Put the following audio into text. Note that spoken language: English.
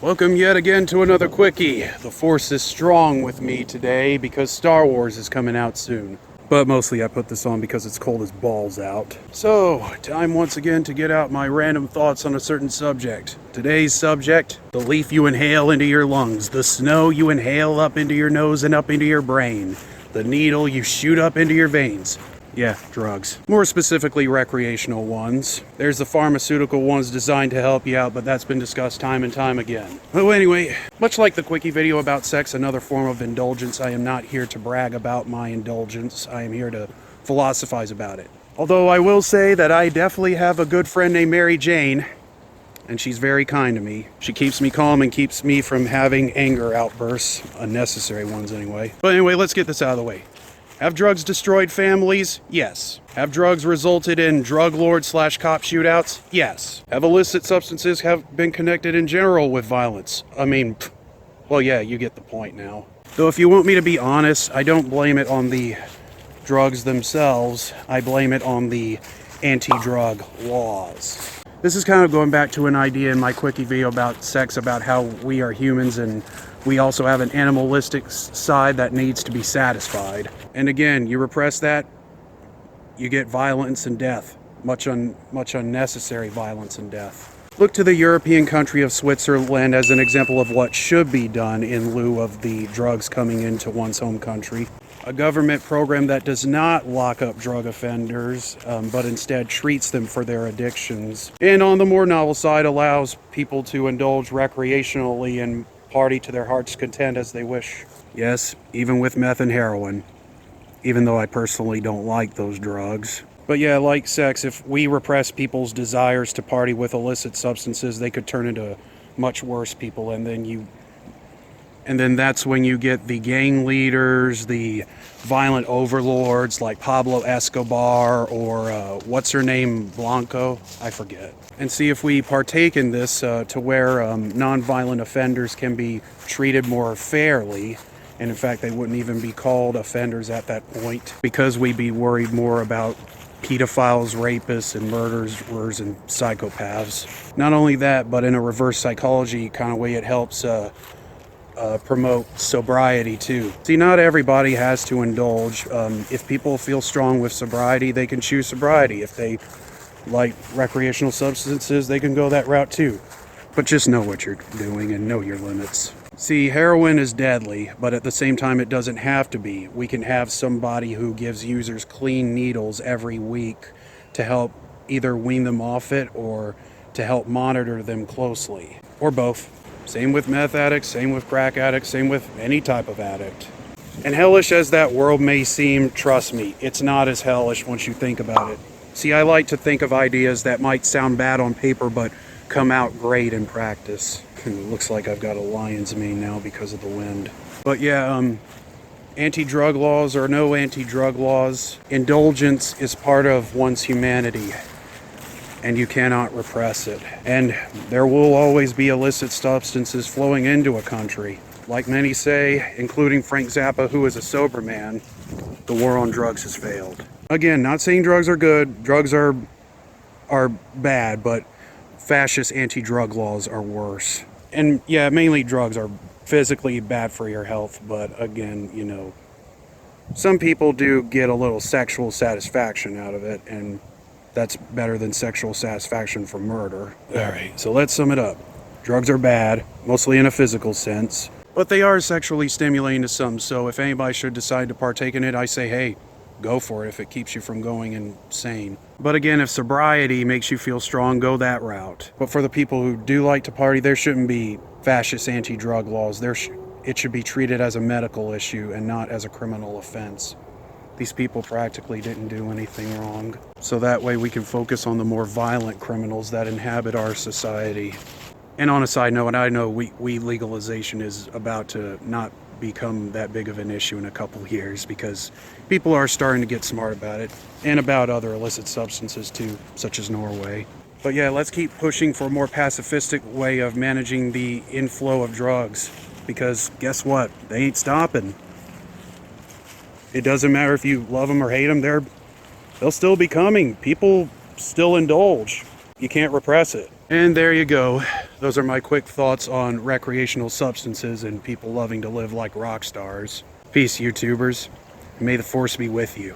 Welcome yet again to another Quickie. The force is strong with me today because Star Wars is coming out soon. But mostly I put this on because it's cold as balls out. So, time once again to get out my random thoughts on a certain subject. Today's subject, the leaf you inhale into your lungs, the snow you inhale up into your nose and up into your brain, the needle you shoot up into your veins. Yeah, drugs. More specifically, recreational ones. There's the pharmaceutical ones designed to help you out, but that's been discussed time and time again. Oh, anyway, much like the Quickie video about sex, another form of indulgence, I am not here to brag about my indulgence. I am here to philosophize about it. Although I will say that I definitely have a good friend named Mary Jane, and she's very kind to me. She keeps me calm and keeps me from having anger outbursts, unnecessary ones anyway. But anyway, let's get this out of the way. Have drugs destroyed families? Yes. Have drugs resulted in drug lord / cop shootouts? Yes. Have illicit substances have been connected in general with violence? I mean, well, yeah, you get the point now. Though if you want me to be honest, I don't blame it on the drugs themselves. I blame it on the anti-drug laws. This is kind of going back to an idea in my Quickie video about sex, about how we are humans and we also have an animalistic side that needs to be satisfied. And again, you repress that, you get violence and death. Much unnecessary violence and death. Look to the European country of Switzerland as an example of what should be done in lieu of the drugs coming into one's home country. A government program that does not lock up drug offenders, but instead treats them for their addictions. And on the more novel side, allows people to indulge recreationally and party to their heart's content as they wish. Yes, even with meth and heroin. Even though I personally don't like those drugs. But yeah, like sex, if we repress people's desires to party with illicit substances, they could turn into much worse people, and then that's when you get the gang leaders, the violent overlords like Pablo Escobar or what's her name, Blanco? I forget. And see if we partake in this to where non-violent offenders can be treated more fairly. And in fact, they wouldn't even be called offenders at that point because we'd be worried more about pedophiles, rapists, and murderers and psychopaths. Not only that, but in a reverse psychology kind of way, it helps promote sobriety too. See, not everybody has to indulge. If people feel strong with sobriety, they can choose sobriety. If they like recreational substances, they can go that route too. But just know what you're doing and know your limits. See, heroin is deadly, but at the same time it doesn't have to be. We can have somebody who gives users clean needles every week to help either wean them off it or to help monitor them closely. Or both. Same with meth addicts, same with crack addicts, same with any type of addict. And hellish as that world may seem, trust me, it's not as hellish once you think about it. See, I like to think of ideas that might sound bad on paper but come out great in practice. It looks like I've got a lion's mane now because of the wind. But yeah, anti-drug laws or no anti-drug laws, indulgence is part of one's humanity. And you cannot repress it. And there will always be illicit substances flowing into a country. Like many say, including Frank Zappa, who is a sober man, the war on drugs has failed. Again, not saying drugs are good, drugs are bad, but fascist anti-drug laws are worse. And yeah, mainly drugs are physically bad for your health, but again, you know, some people do get a little sexual satisfaction out of it, and that's better than sexual satisfaction from murder. Alright, so let's sum it up. Drugs are bad, mostly in a physical sense, but they are sexually stimulating to some, so if anybody should decide to partake in it, I say, hey, go for it if it keeps you from going insane. But again, if sobriety makes you feel strong, go that route. But for the people who do like to party, there shouldn't be fascist anti-drug laws. It should be treated as a medical issue and not as a criminal offense. These people practically didn't do anything wrong. So that way we can focus on the more violent criminals that inhabit our society. And on a side note, I know weed legalization is about to not become that big of an issue in a couple years because people are starting to get smart about it and about other illicit substances too, such as Norway. But yeah, let's keep pushing for a more pacifistic way of managing the inflow of drugs because guess what? They ain't stopping. It doesn't matter if you love them or hate them, they'll still be coming. People still indulge. You can't repress it. And there you go. Those are my quick thoughts on recreational substances and people loving to live like rock stars. Peace, YouTubers. May the Force be with you.